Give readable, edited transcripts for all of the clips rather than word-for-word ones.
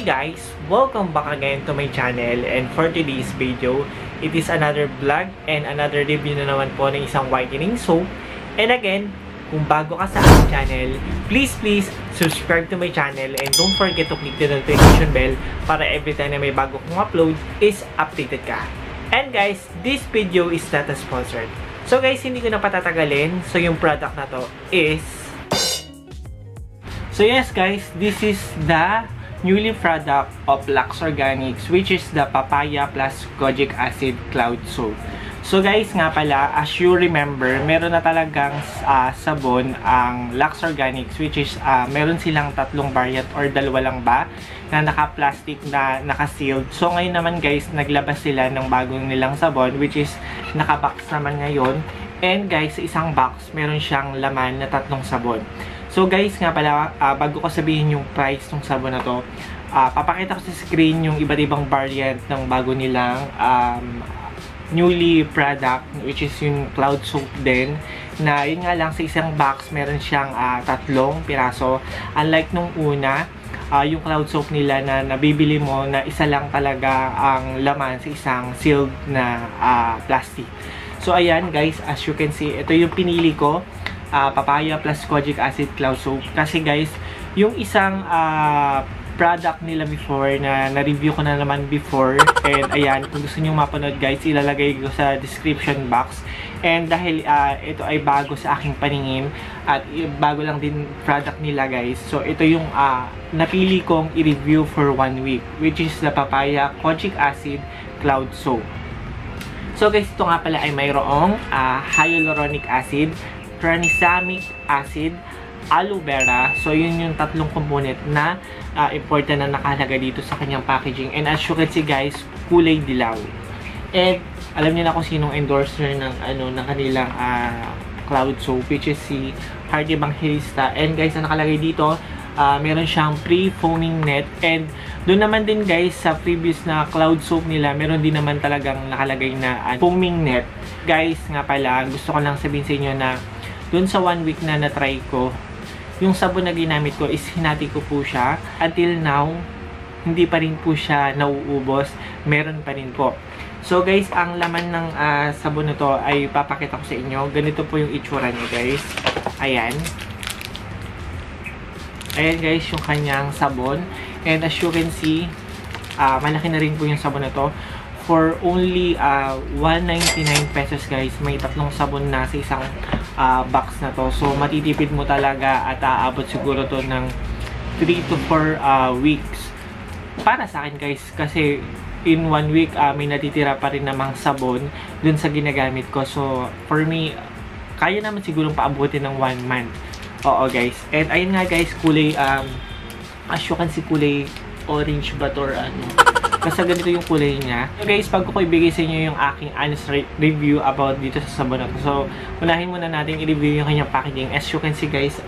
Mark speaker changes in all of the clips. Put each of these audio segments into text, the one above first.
Speaker 1: guys! Welcome back again to my channel, and for today's video, it is another vlog and another review na naman po ng isang whitening soap. And again, kung bago ka sa aking channel, please subscribe to my channel and don't forget to click the notification bell para every time na may bago kong upload is updated ka. And guys, this video is not sponsored. So guys, hindi ko na patatagalin. So yung product na to is... So yes guys, this is the newly product of Lux Organics, which is the Papaya plus Kojic Acid Cloud Soap. So guys, nga pala, as you remember, meron na talagang sabon ang Lux Organics, which is meron silang tatlong variant or dalawa lang ba na naka-plastic na naka-sealed. So ngayon naman guys, naglabas sila ng bagong nilang sabon, which is naka-box naman ngayon. And guys, sa isang box, meron siyang laman na tatlong sabon. So guys, nga pala, bago ko sabihin yung price ng sabon na to, papakita ko sa screen yung iba't ibang variant ng bago nilang newly product, which is yung Cloud Soap din, na yun nga lang, sa isang box meron siyang tatlong piraso. Unlike nung una, yung Cloud Soap nila na nabibili mo na isa lang talaga ang laman sa isang sealed na plastic. So ayan guys, as you can see, ito yung pinili ko, Papaya plus Kojic Acid Cloud Soap. Kasi guys, yung isang product nila before na na-review ko na naman before, and ayan, kung gusto nyo mapanood guys, ilalagay ko sa description box. And dahil ito ay bago sa aking paningin at bago lang din product nila guys, so ito yung napili kong i-review for 1 week, which is the Papaya Kojic Acid Cloud Soap. So guys, ito nga pala ay mayroong hyaluronic acid, tranexamic acid, aloe vera. So yun yung tatlong component na important na nakalagay dito sa kanyang packaging. And as you can see guys, kulay dilaw. And alam niyo na kung sinong endorser ng ng kanilang Cloud Soap, which is si Hardy Evangelista. And guys, ang nakalagay dito, meron siyang pre-foaming net. And doon naman din guys, sa previous na Cloud Soap nila, meron din naman talagang nakalagay na foaming net. Guys, nga pala, gusto ko lang sabihin sa inyo na doon sa 1 week na na-try ko, yung sabon na ginamit ko is hinati ko po siya. Until now, hindi pa rin po siya nauubos. Meron pa rin po. So guys, ang laman ng sabon na to ay papakita ko sa inyo. Ganito po yung itsura niya guys. Ayan. Ayan guys, yung kanyang sabon. And as you can see, malaki na rin po yung sabon na to. For only 199 pesos guys, may tatlong sabon na sa isang box na to. So matitipid mo talaga at aabot siguro to ng 3 to 4 weeks. Para sa akin guys, kasi in 1 week may natitira pa rin namang sabon dun sa ginagamit ko. So for me, kaya naman siguro paabutin ng 1 month. Oo guys. And ayun nga guys, kulay as you can see, kulay orange ba to or ano. Basta ganito yung kulay niya. So guys, bago ko ibigay sa inyo yung aking honest review about dito sa sabon na to. So, unahin muna natin i-review yung kanyang packaging. As you can see guys,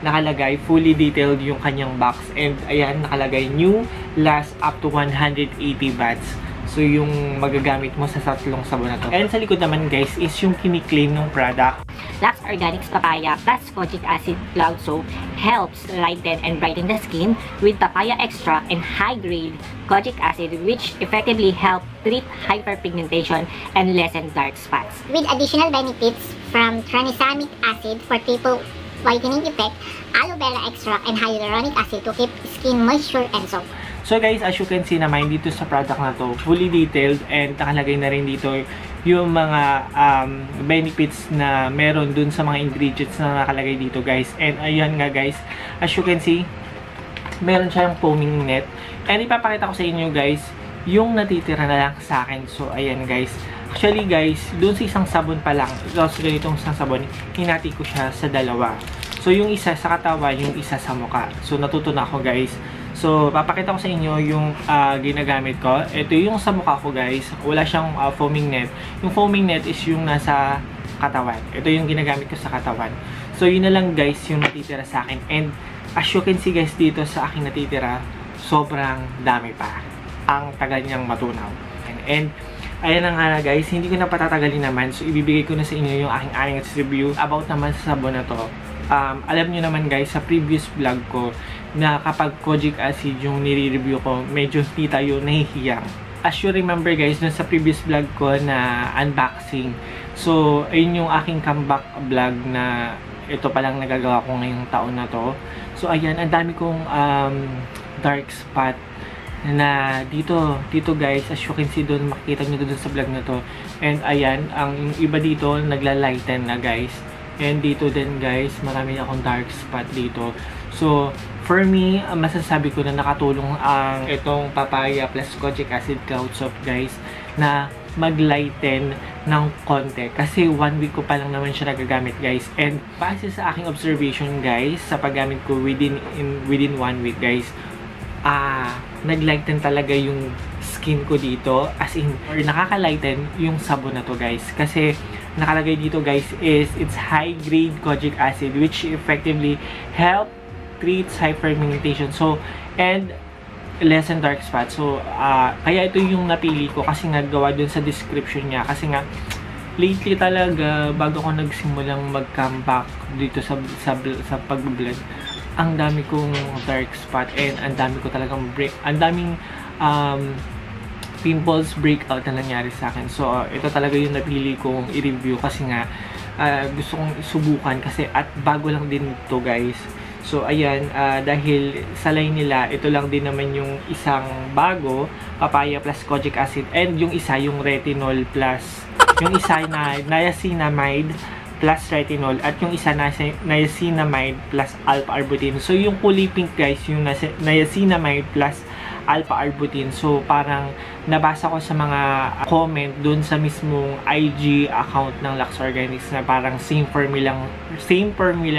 Speaker 1: nakalagay, fully detailed yung kanyang box. And ayan, nakalagay, new lasts up to 180 baths. So, yung magagamit mo sa tatlong sabon na to. And sa likod naman guys, is yung kiniklaim ng product.
Speaker 2: Lux Organics Papaya plus Kojic Acid Cloud Soap helps lighten and brighten the skin with papaya extract and high-grade kojic acid, which effectively help treat hyperpigmentation and lessen dark spots.
Speaker 3: With additional benefits from tranexamic acid for triple whitening effect, aloe vera extract, and hyaluronic acid to keep skin moisture and soft.
Speaker 1: So guys, as you can see naman dito sa product na to, fully detailed, and nakalagay na rin dito yung mga benefits na meron dun sa mga ingredients na nakalagay dito guys. And ayan nga guys, as you can see, meron siyang foaming net. And ipapakita ko sa inyo guys, yung natitira na lang sa akin. So ayan guys, actually guys, dun sa isang sabon pa lang, so ganitong isang sabon, hinati ko siya sa dalawa. So yung isa sa katawan, yung isa sa mukha. So natuto na ako guys. So, papakita ko sa inyo yung ginagamit ko. Ito yung sa mukha ko guys. Wala siyang foaming net. Yung foaming net is yung nasa katawan. Ito yung ginagamit ko sa katawan. So, yun na lang guys yung natitira sa akin. And as you can see guys dito sa aking natitira, sobrang dami pa. Ang tagal niyang matunaw. And ayan na nga guys, hindi ko na patatagalin naman. So, ibibigay ko na sa inyo yung aking honest review about naman sa sabon na to. alam nyo naman guys, sa previous vlog ko, na kapag kojic acid yung nire-review ko, medyo hindi tayo nahihiyang. As you remember guys, dun sa previous vlog ko na unboxing, so ayun yung aking comeback vlog na ito palang nagagawa ko ngayong taon na to. So ayan, ang dami kong dark spot na dito guys, as you can see doon, makikita nyo doon sa vlog na to. And ayan, ang iba dito nagla-lighten na guys. And dito din guys, marami akong dark spot dito. So for me, masasabi ko na nakatulong ang itong papaya plus kojic acid cloud soap guys na mag-lighten ng konti. Kasi 1 week ko pa lang naman siya nagagamit guys. And base sa aking observation guys, sa paggamit ko within 1 week guys, nag-lighten talaga yung skin ko dito. As in, or nakaka-lighten yung sabon na to guys. Kasi nakalagay dito guys is it's high grade kojic acid which effectively help treats hyperpigmentation. So, and lessen dark spot. So, kaya ito yung napili ko kasi nga gawa dun sa description niya. Kasi nga, lately talaga, bago ko nagsimulang mag-comeback dito sa pag-blend, ang dami kong dark spot and ang dami ko talagang ang daming pimples breakout na nangyari sa akin. So, ito talaga yung napili kong i-review kasi nga, gusto kong subukan kasi at bago lang din ito guys. So, ayan, dahil sa line nila, ito lang din naman yung isang bago, papaya plus kojic acid, and yung isa, yung retinol plus, yung isa na niacinamide plus retinol, at yung isa na niacinamide plus alpha-arbutin. So, yung kulay pink guys, yung niacinamide plus alpha-arbutin. So, parang nabasa ko sa mga comment dun sa mismong IG account ng Lux Organics na parang same formula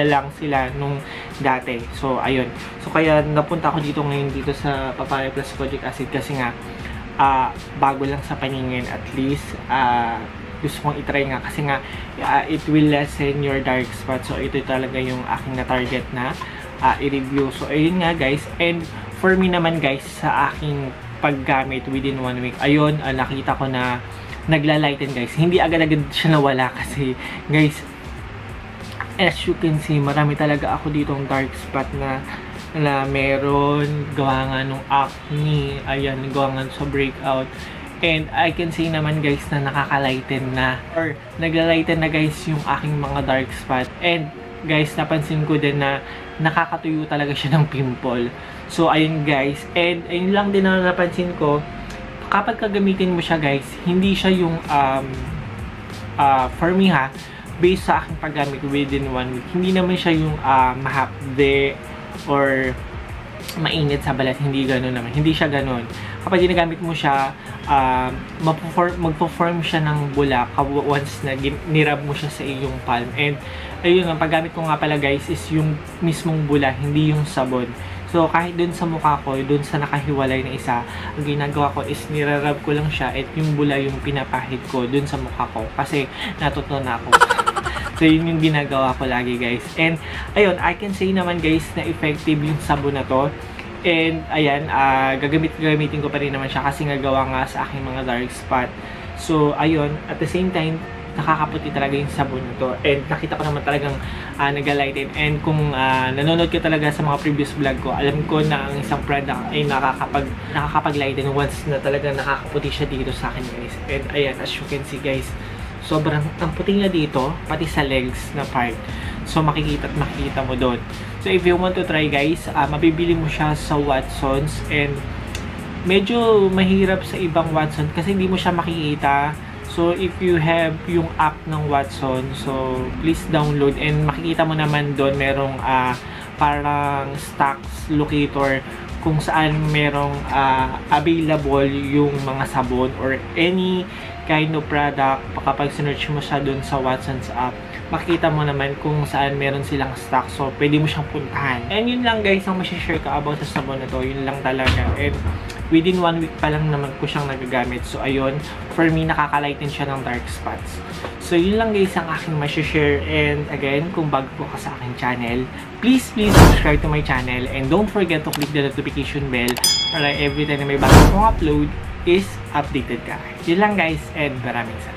Speaker 1: lang sila nung dati. So, ayun. So, kaya napunta ako dito ngayon dito sa papaya plus kojic acid kasi nga bago lang sa paningin, at least gusto kong itry nga kasi nga it will lessen your dark spot. So, ito talaga yung aking na-target na i-review. So, ayun nga guys. And for me naman guys, sa aking paggamit within 1 week, ayun, nakita ko na nagla-lighten guys. Hindi agad-agad siya nawala kasi guys, as you can see, marami talaga ako ditong dark spot na meron, gawa nga nung acne, ayan, gawa nga sa breakout. And I can say naman guys na nakaka-lighten na, or nagla-lighten na guys yung aking mga dark spot. And guys, napansin ko din na nakakatuyo talaga siya ng pimple. So, ayun guys. And ayun lang din na napansin ko, kapag kagamitin mo siya guys, hindi siya yung, for me ha, based sa aking paggamit within 1 week, hindi naman siya yung mahapde or mainit sa balat. Hindi gano'n naman. Hindi siya gano'n. Kapag ginagamit mo siya, magpo-form siya ng bulak once na nirab mo siya sa iyong palm. And ayun nga, paggamit ko nga pala guys is yung mismong bula, hindi yung sabon. So, kahit dun sa mukha ko, dun sa nakahiwalay na isa, ang ginagawa ko is nirarab ko lang siya at yung bula yung pinapahid ko dun sa mukha ko. Kasi natuto na ako. So, yun yung ginagawa ko lagi guys. And, ayun, I can say naman guys na effective yung sabon na to. And, ayan, gagamitin ko pa rin naman siya kasi nga gawa nga sa aking mga dark spot. So, ayun, at the same time, nakakaputi talaga yung sabon nito. And nakita ko naman talagang nag-lighten. And kung nanonood ka talaga sa mga previous vlog ko, alam ko na ang isang product ay nakakapag-lighten once na talagang nakakaputi siya dito sa akin guys. And ayan, as you can see guys, sobrang ang puti niya dito, pati sa legs na part. So makikita mo doon. So if you want to try guys, mabibili mo siya sa Watsons. And medyo mahirap sa ibang Watsons kasi hindi mo siya makikita. So, if you have yung app ng Watson, so, please download. And makikita mo naman doon, merong parang stocks locator kung saan merong available yung mga sabon or any kind of product. Kapag sinearch mo siya doon sa Watson's app, makikita mo naman kung saan meron silang stock. So, pwede mo siyang puntahan. And yun lang guys, ang masishare ka about sa sabon na to. Yun lang talaga. And within 1 week pa lang naman ko siyang nagagamit. So, ayun. For me, nakaka-lighten siya ng dark spots. So, yun lang guys ang aking masishare. And again, kung bago ka sa aking channel, please subscribe to my channel. And don't forget to click the notification bell para every time na may bago kong upload is updated ka. Yun lang guys. And maraming salamat.